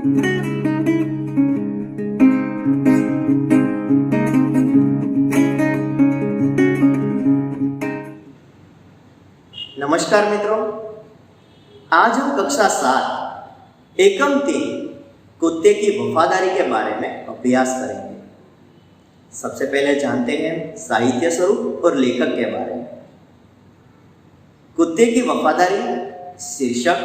नमस्कार मित्रों, आज हम कक्षा 7 एकम 3 कुत्ते की वफादारी के बारे में अभ्यास करेंगे। सबसे पहले जानते हैं साहित्य स्वरूप और लेखक के बारे में। कुत्ते की वफादारी शीर्षक,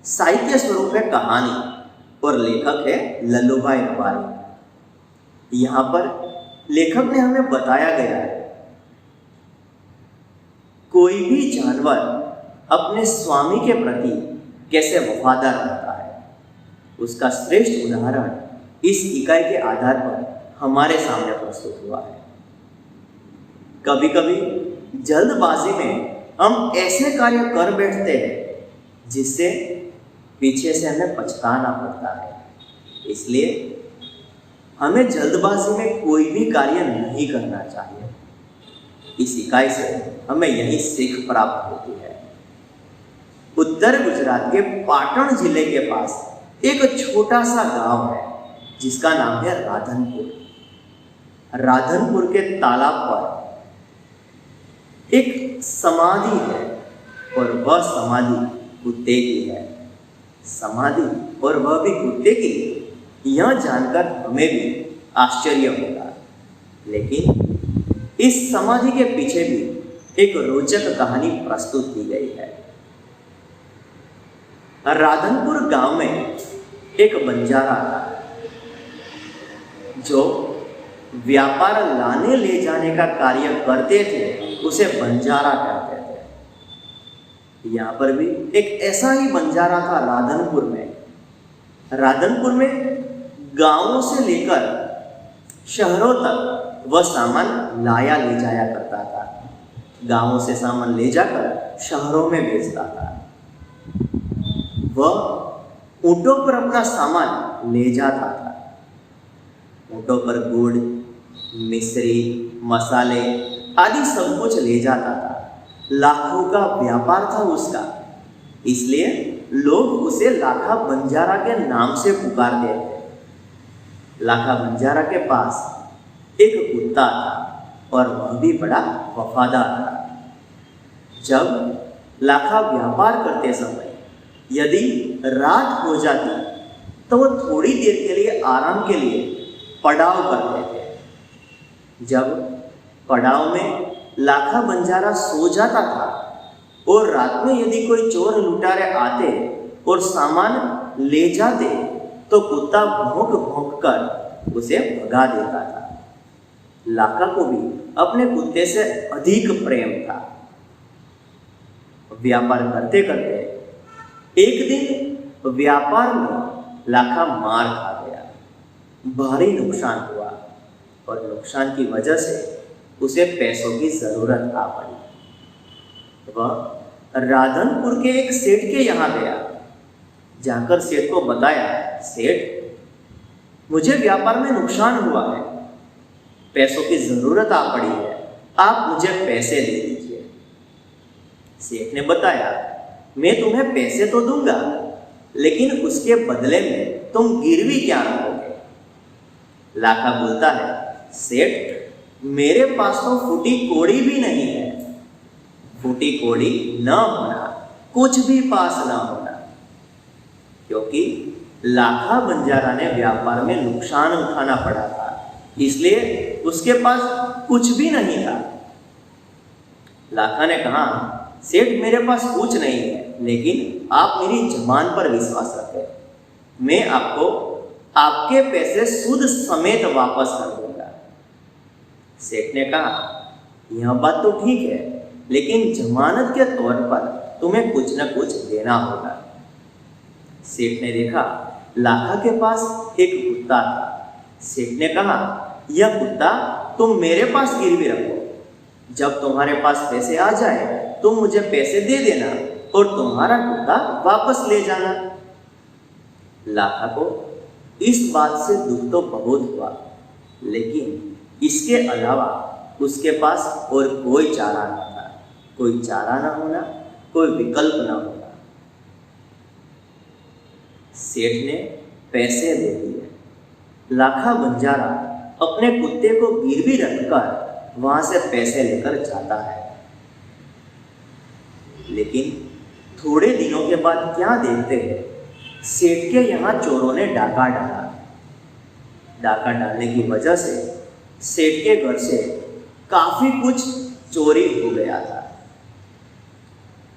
साहित्य स्वरूप है कहानी और लेखक है लल्लूभाई रबारी। यहाँ पर लेखक ने हमें बताया गया है कोई भी जानवर अपने स्वामी के प्रति कैसे वफादार रहता है, उसका श्रेष्ठ उदाहरण इस इकाई के आधार पर हमारे सामने प्रस्तुत हुआ है। कभी कभी जल्दबाजी में हम ऐसे कार्य कर बैठते हैं जिससे पीछे से हमें पछताना पड़ता है। इसलिए हमें जल्दबाजी में कोई भी कार्य नहीं करना चाहिए। इस इकाई से हमें यही सीख प्राप्त होती है। उत्तर गुजरात के पाटण जिले के पास एक छोटा सा गांव है जिसका नाम है राधनपुर। राधनपुर के तालाब पर एक समाधि है और वह समाधि कुत्ते की है। समाधि और वह भी कुत्ते की, यह जानकर हमें भी आश्चर्य होगा। लेकिन इस समाधि के पीछे भी एक रोचक कहानी प्रस्तुत की गई है। राधनपुर गांव में एक बंजारा था जो व्यापार लाने ले जाने का कार्य करते थे, उसे बंजारा कहते थे। यहाँ पर भी एक ऐसा ही बंजारा था राधनपुर में। राधनपुर में गांवों से लेकर शहरों तक वह सामान लाया ले जाया करता था। गांवों से सामान ले जाकर शहरों में बेचता था। वह ऊंटों पर अपना सामान ले जाता था। ऊंटों पर गुड़, मिश्री, मसाले आदि सब कुछ ले जाता था। लाखों का व्यापार था उसका, इसलिए लोग उसे लाखा बंजारा के नाम से पुकारते थे। लाखा बंजारा के पास एक कुत्ता था और वह भी बड़ा वफादार था। जब लाखा व्यापार करते समय यदि रात हो जाती तो वह थोड़ी देर के लिए आराम के लिए पड़ाव करते थे। जब पड़ाव में लाखा बंजारा सो जाता था और रात में यदि कोई चोर लुटारे आते और सामान ले जाते तो कुत्ता भौंक भौंक कर उसे भगा देता था। लाखा को भी अपने कुत्ते से अधिक प्रेम था। व्यापार करते करते एक दिन व्यापार में लाखा मार खा गया। भारी नुकसान हुआ और नुकसान की वजह से उसे पैसों की जरूरत आ पड़ी। वह राधनपुर के एक सेठ के यहाँ गया। जाकर सेठ को बताया, सेठ मुझे व्यापार में नुकसान हुआ है, पैसों की जरूरत आ पड़ी है, आप मुझे पैसे दे दीजिए। सेठ ने बताया, मैं तुम्हें पैसे तो दूंगा, लेकिन उसके बदले में तुम गिरवी क्या रखोगे? लाखा बोलता है, सेठ मेरे पास तो फूटी कोड़ी भी नहीं है। फूटी कोड़ी न होना, कुछ भी पास न होना। क्योंकि लाखा बंजारा ने व्यापार में नुकसान उठाना पड़ा था, इसलिए उसके पास कुछ भी नहीं था। लाखा ने कहा, सेठ मेरे पास कुछ नहीं है, लेकिन आप मेरी जबान पर विश्वास रखें। मैं आपको आपके पैसे सूद समेत वापस कर दूंगा। सेठ ने कहा, यह बात तो ठीक है, लेकिन जमानत के तौर पर तुम्हें कुछ न कुछ देना होगा। सेठ ने देखा लाखा के पास एक कुत्ता था। सेठ ने कहा, यह कुत्ता तुम मेरे पास गिरवी रखो, जब तुम्हारे पास पैसे आ जाए तुम मुझे पैसे दे देना और तुम्हारा कुत्ता वापस ले जाना। लाखा को इस बात से दुख तो बहुत हुआ, लेकिन इसके अलावा उसके पास और कोई चारा न था। कोई चारा न होना, कोई विकल्प न होना। सेठ ने पैसे दे दिए। लाखा बंजारा अपने कुत्ते को गिरवी रखकर वहां से पैसे लेकर जाता है। लेकिन थोड़े दिनों के बाद क्या देखते हैं, सेठ के यहाँ चोरों ने डाका डाला। डाका डालने की वजह से सेठ के घर से काफी कुछ चोरी हो गया था।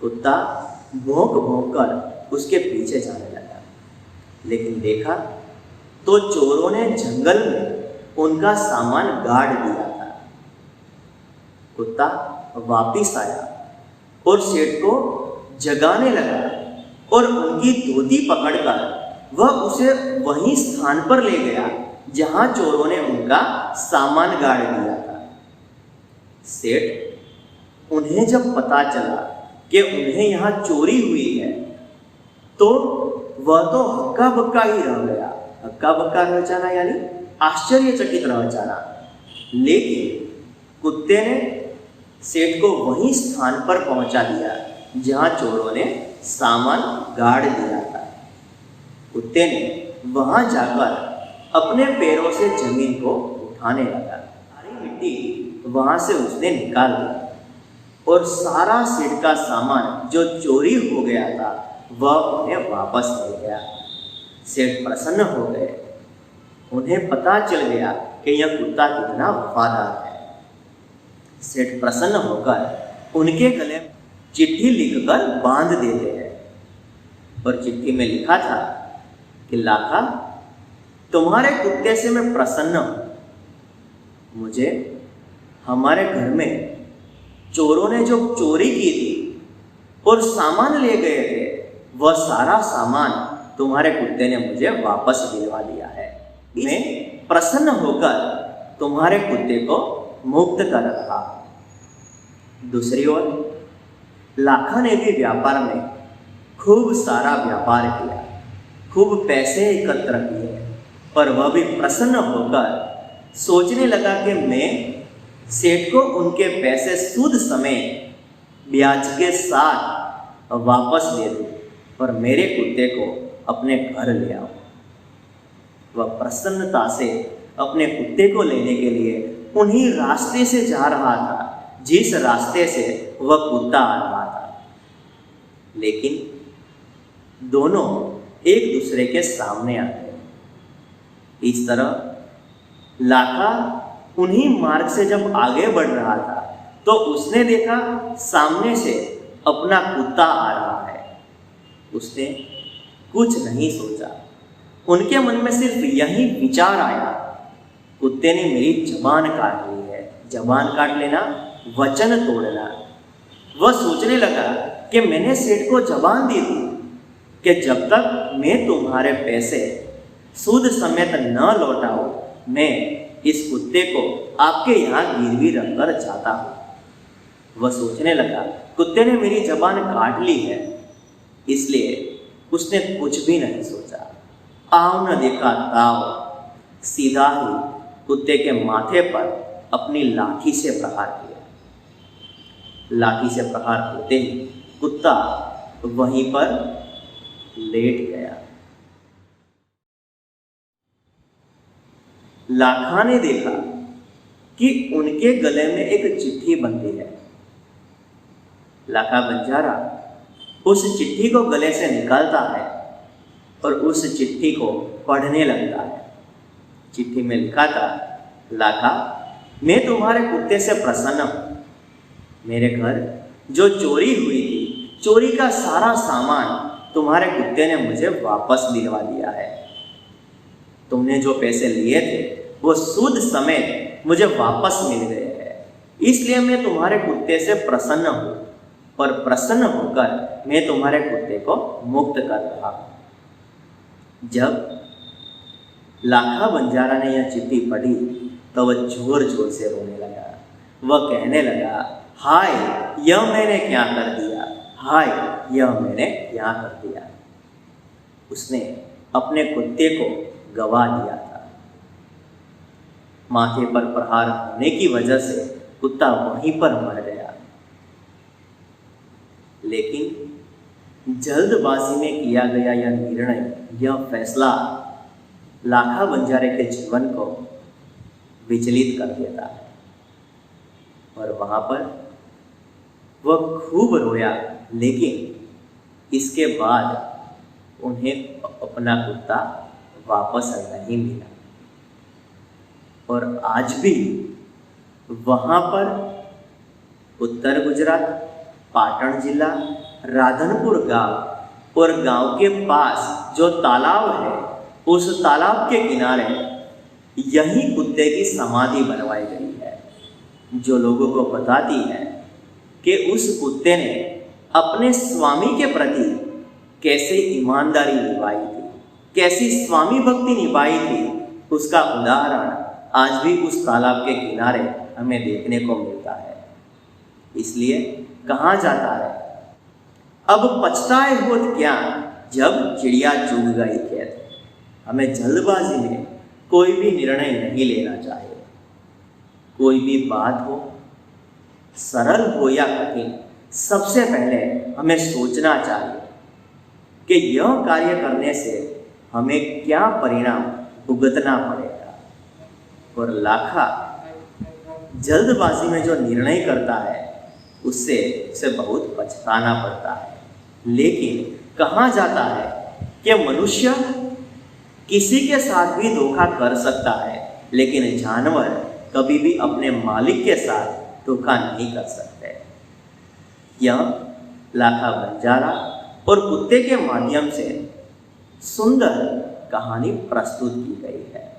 कुत्ता भौंक भौंक कर उसके पीछे जाने लगा, लेकिन देखा तो चोरों ने जंगल में उनका सामान गाड़ दिया था। कुत्ता वापिस आया और सेठ को जगाने लगा और उनकी धोती पकड़कर वह उसे वहीं स्थान पर ले गया जहां चोरों ने उनका सामान गाड़ दिया था। सेठ उन्हें जब पता चला कि उन्हें यहाँ चोरी हुई है तो वह तो हक्का बक्का ही रह गया। हक्का बक्का रह जाना यानी आश्चर्यचकित रह जाना। लेकिन कुत्ते ने सेठ को वहीं स्थान पर पहुंचा दिया जहां चोरों ने सामान गाड़ दिया था। कुत्ते ने वहां जाकर अपने पैरों से जमीन को उठाने लगा। सारी मिट्टी वहां से उसने निकाल दी और सारा सेठ का सामान जो चोरी हो गया था वह उन्हें वापस मिल गया। सेठ प्रसन्न हो गए। उन्हें पता चल गया कि यह कुत्ता कितना वफादार है। सेठ प्रसन्न होकर उनके गले में चिट्ठी लिखकर बांध देते हैं और चिट्ठी में लिखा था कि लाखा, तुम्हारे कुत्ते से मैं प्रसन्न हूं। मुझे हमारे घर में चोरों ने जो चोरी की थी और सामान ले गए थे वह सारा सामान तुम्हारे कुत्ते ने मुझे वापस दिलवा दिया है। मैं प्रसन्न होकर तुम्हारे कुत्ते को मुक्त कर रहा। दूसरी ओर लाखा ने भी व्यापार में खूब सारा व्यापार किया, खूब पैसे एकत्र किए, पर वह भी प्रसन्न होकर सोचने लगा कि मैं सेठ को उनके पैसे सूद समेत ब्याज के साथ वापस दे दूं और मेरे कुत्ते को अपने घर ले आओ। वह प्रसन्नता से अपने कुत्ते को लेने के लिए उन्हीं रास्ते से जा रहा था जिस रास्ते से वह कुत्ता आ रहा था। लेकिन दोनों एक दूसरे के सामने आ गए। इस तरह लाखा उन्हीं मार्ग से जब आगे बढ़ रहा था तो उसने देखा सामने से अपना कुत्ता आ रहा है। उसने कुछ नहीं सोचा। उनके मन में सिर्फ यही विचार आया, कुत्ते ने मेरी जबान काट ली है। जबान काट लेना, वचन तोड़ना। वह सोचने लगा कि मैंने सेठ को जबान दी थी कि जब तक मैं तुम्हारे पैसे सूद समेत न लौटाऊं मैं इस कुत्ते को आपके यहाँ गिरवी रखकर जाता हूं। वह सोचने लगा कुत्ते ने मेरी जबान काट ली है, इसलिए उसने कुछ भी नहीं सोचा। आव न देखा ताव, सीधा ही कुत्ते के माथे पर अपनी लाठी से प्रहार किया। लाठी से प्रहार होते ही कुत्ता वहीं पर लेट गया। लाखा ने देखा कि उनके गले में एक चिट्ठी बंधी है। लाखा बंजारा उस चिट्ठी को गले से निकालता है और उस चिट्ठी को पढ़ने लगता है। चिट्ठी में लिखा था, लाखा, मैं तुम्हारे कुत्ते से प्रसन्न हूं। मेरे घर जो चोरी हुई थी, चोरी का सारा सामान तुम्हारे कुत्ते ने मुझे वापस दिलवा दिया है। तुमने जो पैसे लिए थे वो सूद समेत मुझे वापस मिल गए हैं। इसलिए मैं तुम्हारे कुत्ते से प्रसन्न हूं और प्रसन्न होकर मैं तुम्हारे कुत्ते को मुक्त कर रहा हूं। जब लाखा बंजारा ने यह चिट्ठी पढ़ी तो वह जोर जोर से रोने लगा। वह कहने लगा, हाय, यह मैंने क्या कर दिया, हाय, यह मैंने क्या कर दिया। उसने अपने कुत्ते को गवा दिया था। माथे पर प्रहार होने की वजह से कुत्ता वहीं पर मर गया। लेकिन जल्दबाजी में किया गया यह निर्णय, यह फैसला लाखा बंजारे के जीवन को विचलित कर देता है और वहाँ पर वह खूब रोया, लेकिन इसके बाद उन्हें अपना कुत्ता वापस नहीं मिला। और आज भी वहाँ पर उत्तर गुजरात, पाटण जिला, राधनपुर गांव और गांव के पास जो तालाब है, उस तालाब के किनारे यही कुत्ते की समाधि बनवाई गई है, जो लोगों को बताती है कि उस कुत्ते ने अपने स्वामी के प्रति कैसे ईमानदारी निभाई थी, कैसी स्वामी भक्ति निभाई थी, उसका उदाहरण आज भी उस तालाब के किनारे हमें देखने को मिलता है। इसलिए कहा जाता है, अब पछताए होत क्या जब चिड़िया चुग गई खेत। हमें जल्दबाजी में कोई भी निर्णय नहीं लेना चाहिए। कोई भी बात हो, सरल हो या कठिन, सबसे पहले हमें सोचना चाहिए कि यह कार्य करने से हमें क्या परिणाम भुगतना पड़ेगा। और लाखा जल्दबाजी में जो निर्णय करता है उससे उसे बहुत पछताना पड़ता है। लेकिन कहा जाता है कि मनुष्य किसी के साथ भी धोखा कर सकता है, लेकिन जानवर कभी भी अपने मालिक के साथ धोखा नहीं कर सकते। यह लाखा बंजारा और कुत्ते के माध्यम से सुंदर कहानी प्रस्तुत की गई है।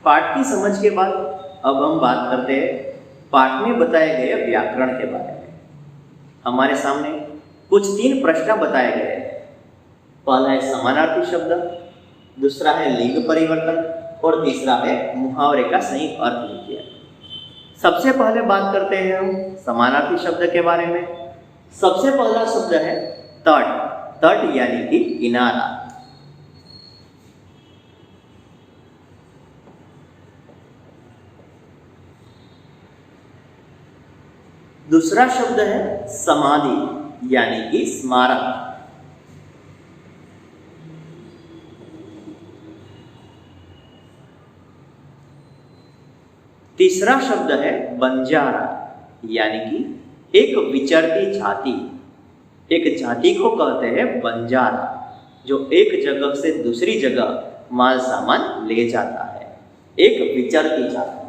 पाठ की समझ के बाद अब हम बात करते हैं पाठ में बताए गए व्याकरण के बारे में। हमारे सामने कुछ 3 प्रश्न बताए गए हैं। पहला है समानार्थी शब्द, दूसरा है लिंग परिवर्तन और तीसरा है मुहावरे का सही अर्थ लिखिए। सबसे पहले बात करते हैं हम समानार्थी शब्द के बारे में। सबसे पहला शब्द है तट। तट यानी कि किनारा। दूसरा शब्द है समाधि यानी कि स्मारक। तीसरा शब्द है बंजारा यानी कि एक विचरती जाति। एक जाति को कहते हैं बंजारा, जो एक जगह से दूसरी जगह माल सामान ले जाता है। एक विचरती जाति।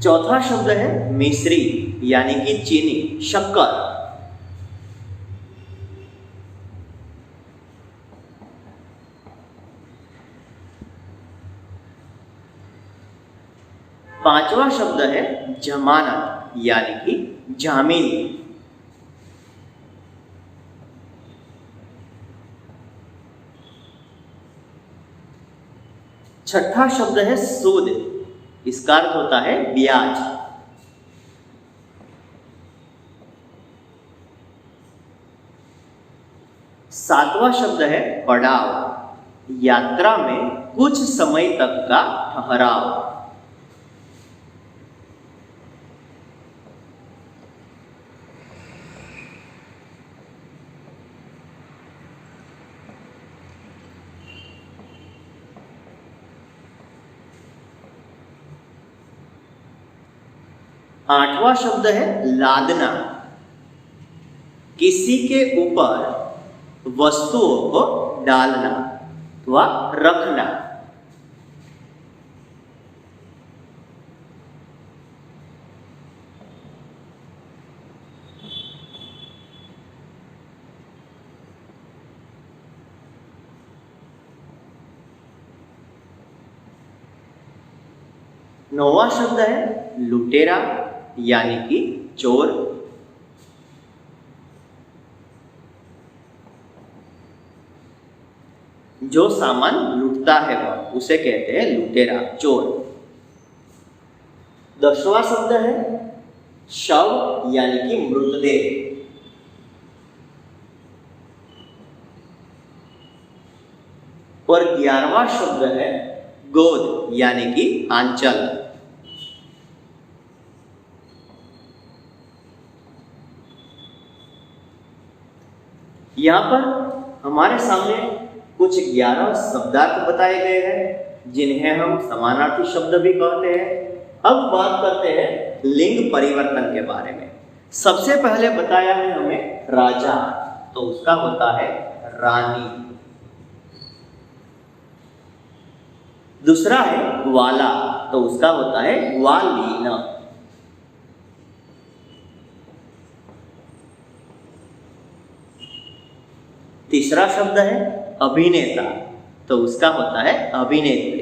चौथा शब्द है मिश्री यानी कि चीनी, शक्कर। पांचवा शब्द है जमानत यानी कि जामीनी। छठा शब्द है सूद, इसका अर्थ होता है ब्याज। सातवां शब्द है पड़ाव, यात्रा में कुछ समय तक का ठहराव। आठवां शब्द है लादना, किसी के ऊपर वस्तुओं को डालना व रखना। नौवां शब्द है लुटेरा यानी कि चोर। जो सामान लूटता है वह उसे कहते हैं लुटेरा, चोर। 10वां शब्द है शव यानी कि मृतदेह। और 11वां शब्द है गोद यानी कि आंचल। यहाँ पर हमारे सामने कुछ 11 शब्दार्थ बताए गए हैं जिन्हें हम समानार्थी शब्द भी कहते हैं। अब बात करते हैं लिंग परिवर्तन के बारे में। सबसे पहले बताया है हमें राजा, तो उसका होता है रानी। दूसरा है ग्वाला, तो उसका होता है ग्वालीन। तीसरा शब्द है अभिनेता, तो उसका होता है अभिनेत्री।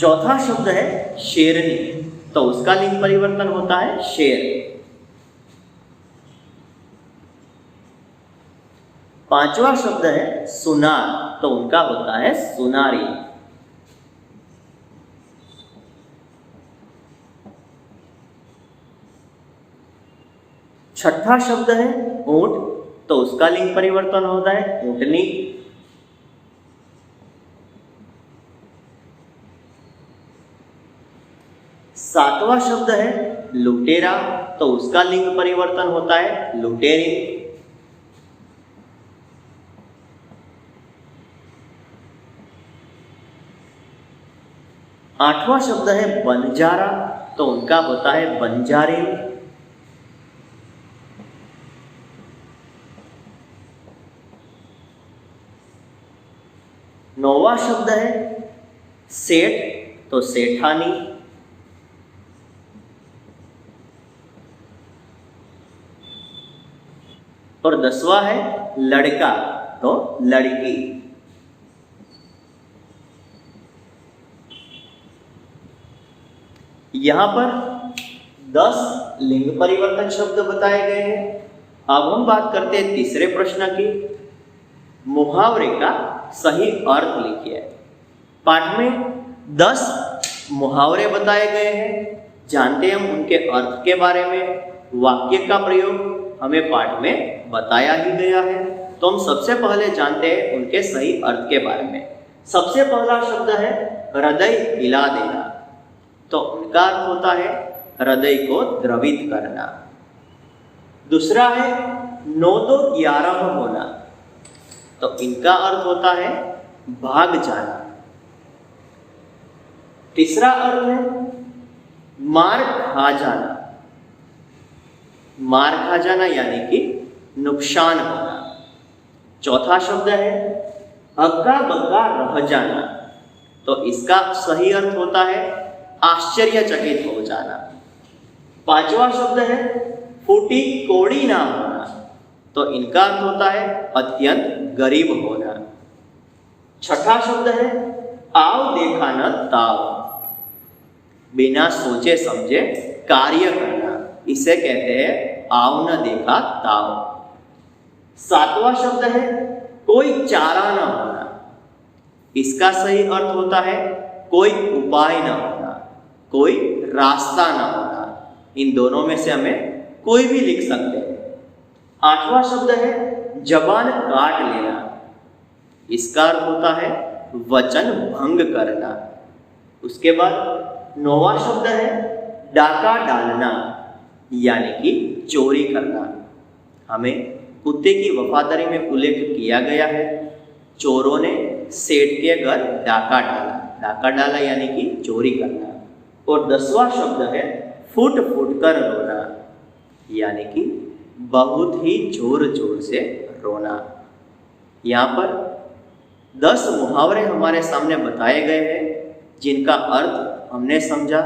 चौथा शब्द है शेरनी, तो उसका लिंग परिवर्तन होता है शेर। पांचवा शब्द है सुनार, तो उनका होता है सुनारी। छठा शब्द है ऊंट, तो उसका लिंग परिवर्तन होता है ऊंटनी। सातवां शब्द है लुटेरा, तो उसका लिंग परिवर्तन होता है लुटेरी। आठवां शब्द है बंजारा, तो उनका होता है बंजारी। नौवां शब्द है सेठ, तो सेठानी। और 10वां है लड़का, तो लड़की। यहां पर 10 लिंग परिवर्तन शब्द बताए गए हैं। अब हम बात करते हैं तीसरे प्रश्न की। मुहावरे का सही अर्थ लिखिए। पाठ में 10 मुहावरे बताए गए हैं, जानते हम उनके अर्थ के बारे में। वाक्य का प्रयोग हमें पाठ में बताया ही गया है, तो हम सबसे पहले जानते हैं उनके सही अर्थ के बारे में। सबसे पहला शब्द है हृदय हिला देना, तो उनका अर्थ होता है हृदय को द्रवित करना। दूसरा है 9-11 होना, तो इनका अर्थ होता है भाग जाना। तीसरा अर्थ है मार खा जाना। मार खा जाना यानी कि नुकसान होना। चौथा शब्द है हक्का बक्का रह जाना, तो इसका सही अर्थ होता है आश्चर्यचकित हो जाना। पांचवा शब्द है फूटी कौड़ी ना होना, तो इनका अर्थ होता है अत्यंत गरीब होना। छठा शब्द है आव देखा न ताव, बिना सोचे समझे कार्य करना, इसे कहते हैं आव न देखा ताव। सातवां शब्द है कोई चारा न होना, इसका सही अर्थ होता है कोई उपाय न होना, कोई रास्ता न होना। इन दोनों में से हमें कोई भी लिख सकते हैं। आठवां शब्द है जबान काट लेना, इसका अर्थ होता है वचन भंग करना। उसके बाद 9वां शब्द है डाका डालना, यानी कि चोरी करना। हमें कुत्ते की वफादारी में उल्लेख किया गया है। चोरों ने सेठ के घर डाका डाला, डाका डाला यानी कि चोरी करना। और 10वां शब्द है फूट फूट कर रोना, यानी कि बहुत ही जोर जोर से रोना। यहाँ पर 10 मुहावरे हमारे सामने बताए गए हैं जिनका अर्थ हमने समझा।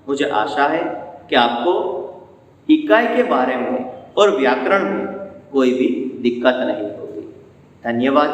मुझे आशा है कि आपको इकाई के बारे में और व्याकरण में कोई भी दिक्कत नहीं होगी। धन्यवाद।